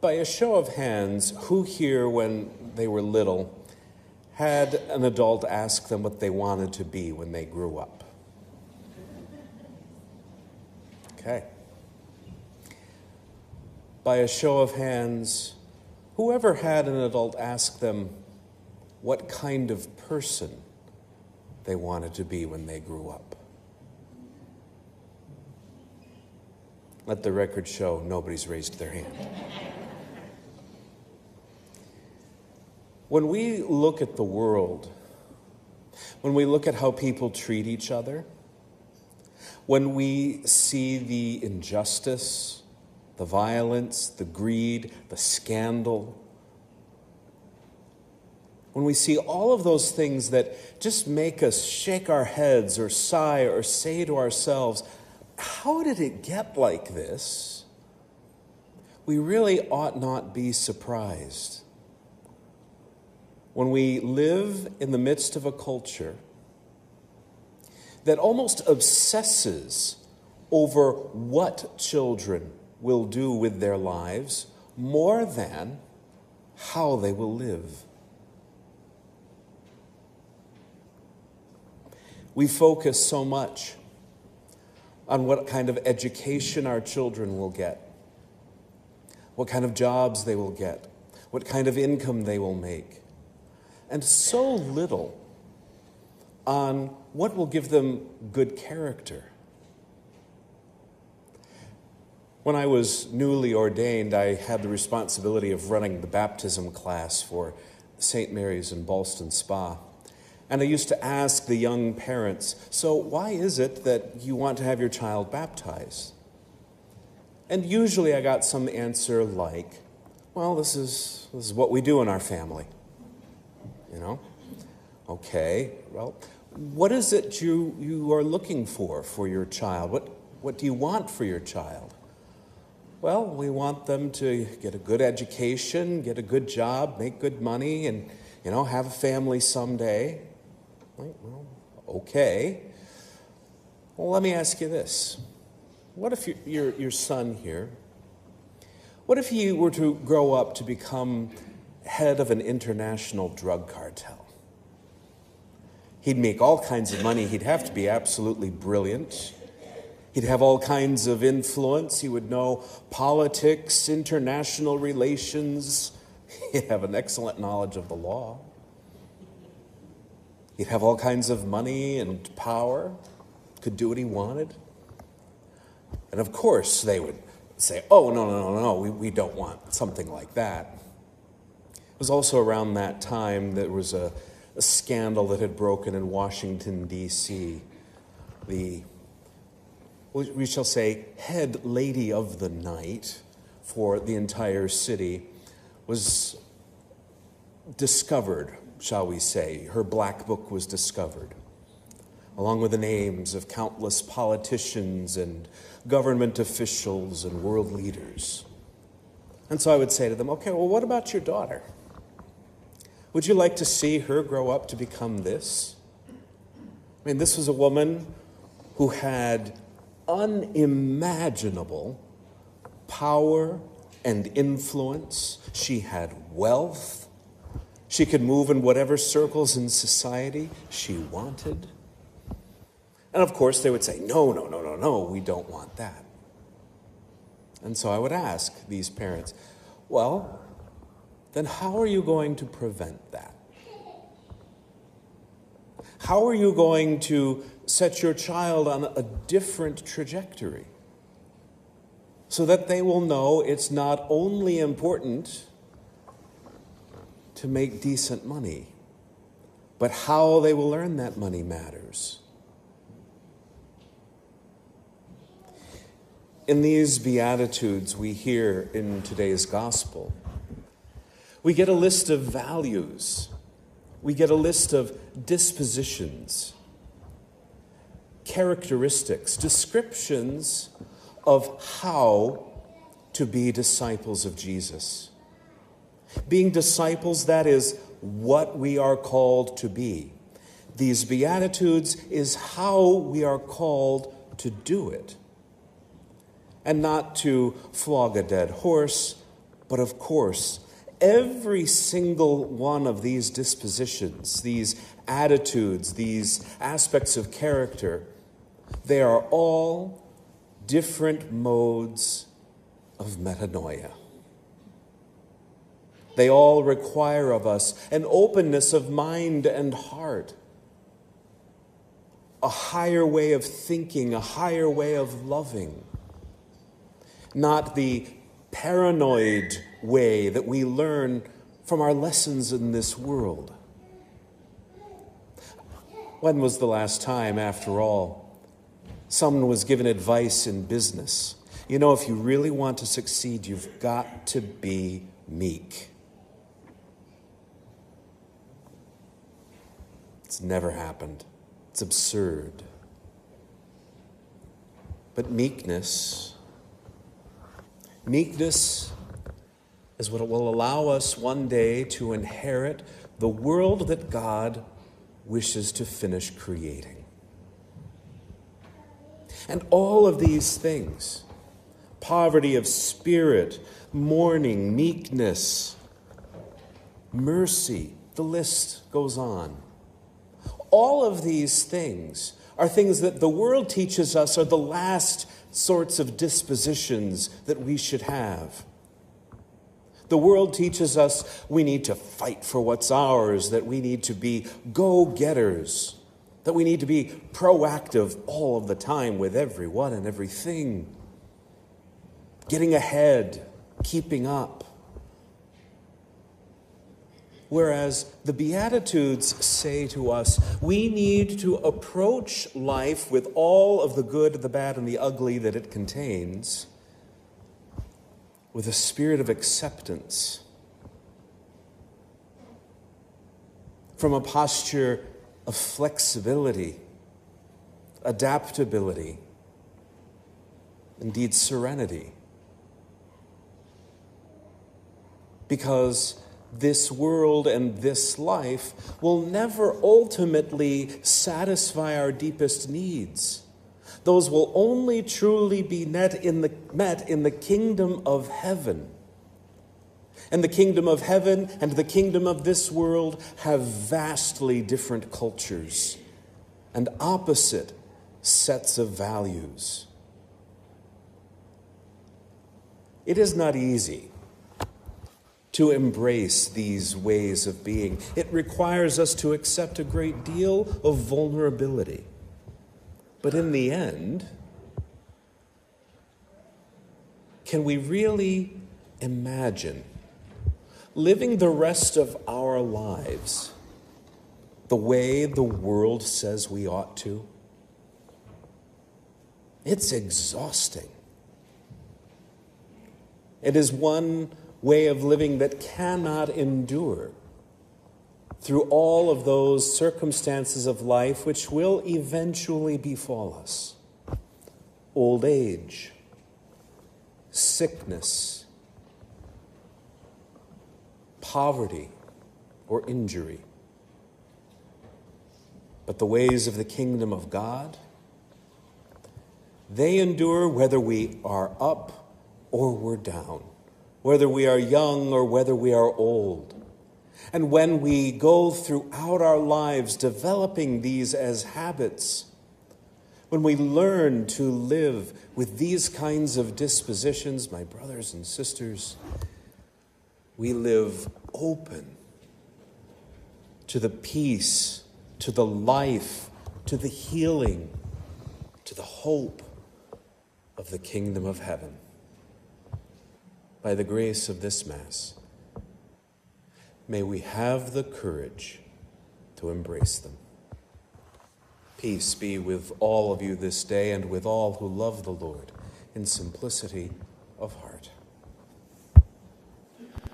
By a show of hands, who here, when they were little, had an adult ask them what they wanted to be when they grew up? Okay. By a show of hands, whoever had an adult ask them what kind of person they wanted to be when they grew up? Let the record show nobody's raised their hand. When we look at the world, when we look at how people treat each other, when we see the injustice, the violence, the greed, the scandal, when we see all of those things that just make us shake our heads or sigh or say to ourselves, how did it get like this? We really ought not be surprised. When we live in the midst of a culture that almost obsesses over what children will do with their lives more than how they will live. We focus so much on what kind of education our children will get, what kind of jobs they will get, what kind of income they will make, and so little on what will give them good character. When I was newly ordained, I had the responsibility of running the baptism class for St. Mary's in Ballston Spa. And I used to ask the young parents, so why is it that you want to have your child baptized? And usually I got some answer like, well, this is what we do in our family. You know? Okay, well, what is it you are looking for your child? What do you want for your child? Well, we want them to get a good education, get a good job, make good money, and, have a family someday. Well, okay. Well, let me ask you this. What if your son here, what if he were to grow up to become head of an international drug cartel? He'd make all kinds of money. He'd have to be absolutely brilliant. He'd have all kinds of influence. He would know politics, international relations. He'd have an excellent knowledge of the law. He'd have all kinds of money and power, could do what he wanted. And of course, they would say, oh, no, we don't want something like that. It was also around that time there was a scandal that had broken in Washington, D.C. We shall say, head lady of the night for the entire city was discovered, shall we say. Her black book was discovered, along with the names of countless politicians and government officials and world leaders. And so I would say to them, okay, well, what about your daughter? Would you like to see her grow up to become this? I mean, this was a woman who had unimaginable power and influence. She had wealth. She could move in whatever circles in society she wanted. And of course, they would say, no, we don't want that. And so I would ask these parents, well, then how are you going to prevent that? How are you going to set your child on a different trajectory so that they will know it's not only important to make decent money, but how they will earn that money matters? In these Beatitudes we hear in today's gospel, we get a list of values. We get a list of dispositions, characteristics, descriptions of how to be disciples of Jesus. Being disciples, that is what we are called to be. These Beatitudes is how we are called to do it. And not to flog a dead horse, But of course, every single one of these dispositions, these attitudes, these aspects of character, they are all different modes of metanoia. They all require of us an openness of mind and heart, a higher way of thinking, a higher way of loving, not the paranoid way that we learn from our lessons in this world. When was the last time, after all, someone was given advice in business? You know, if you really want to succeed, you've got to be meek. It's never happened. It's absurd. But meekness is what will allow us one day to inherit the world that God wishes to finish creating. And all of these things, poverty of spirit, mourning, meekness, mercy, the list goes on. All of these things are things that the world teaches us are the last sorts of dispositions that we should have. The world teaches us we need to fight for what's ours, that we need to be go-getters, that we need to be proactive all of the time with everyone and everything, getting ahead, keeping up. Whereas the Beatitudes say to us, we need to approach life with all of the good, the bad, and the ugly that it contains, with a spirit of acceptance, from a posture of flexibility, adaptability, indeed serenity. Because this world and this life will never ultimately satisfy our deepest needs. Those will only truly be met in the kingdom of heaven. And the kingdom of heaven and the kingdom of this world have vastly different cultures and opposite sets of values. It is not easy to embrace these ways of being. It requires us to accept a great deal of vulnerability. But in the end, can we really imagine living the rest of our lives the way the world says we ought to? It's exhausting. It is one way of living that cannot endure through all of those circumstances of life which will eventually befall us. Old age, sickness, poverty, or injury. But the ways of the kingdom of God, they endure whether we are up or we're down, whether we are young or whether we are old. And when we go throughout our lives developing these as habits, when we learn to live with these kinds of dispositions, my brothers and sisters, we live open to the peace, to the life, to the healing, to the hope of the kingdom of heaven. By the grace of this Mass, may we have the courage to embrace them. Peace be with all of you this day and with all who love the Lord in simplicity of heart.